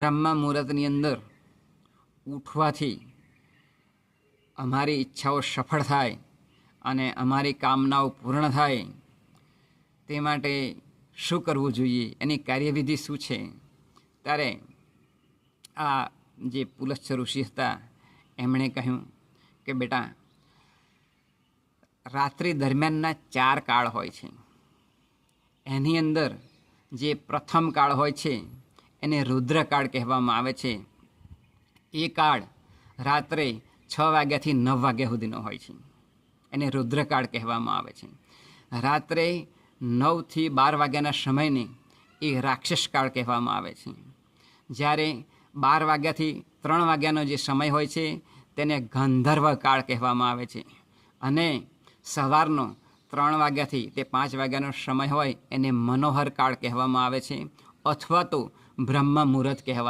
બ્રહ્મ મુહૂર્તની અંદર ઉઠવાથી અમારી ઈચ્છાઓ સફળ થાય અને અમારી કામનાઓ પૂર્ણ થાય તે માટે શું કરવું જોઈએ, એની કાર્યવિધિ શું છે? ત્યારે આ જે પુલસ્ત્ય ઋષિ હતા એમણે કહ્યું કે બેટા, રાત્રિ દરમિયાનના 4 કાળ હોય છે. એની અંદર જે પ્રથમ કાળ હોય છે એને રુદ્રકાળ કહેવામાં આવે છે. એ કાળ રાત્રે 6 વાગ્યાથી 9 વાગ્યા સુધીનો હોય છે. એને રુદ્રકાળ કહેવામાં આવે છે. રાત્રે 9થી 12 વાગ્યાના સમયને એ રાક્ષસ કાળ કહેવામાં આવે છે. જ્યારે 12 વાગ્યાથી 3 વાગ્યાનો જે સમય હોય છે તેને ગંધર્વ કાળ કહેવામાં આવે છે. અને સવારનો 3 વાગ્યાથી તે 5 વાગ્યાનો સમય હોય એને મનોહર કાળ કહેવામાં આવે છે, અથવા તો બ્રહ્મ મુહૂર્ત કહેવામાં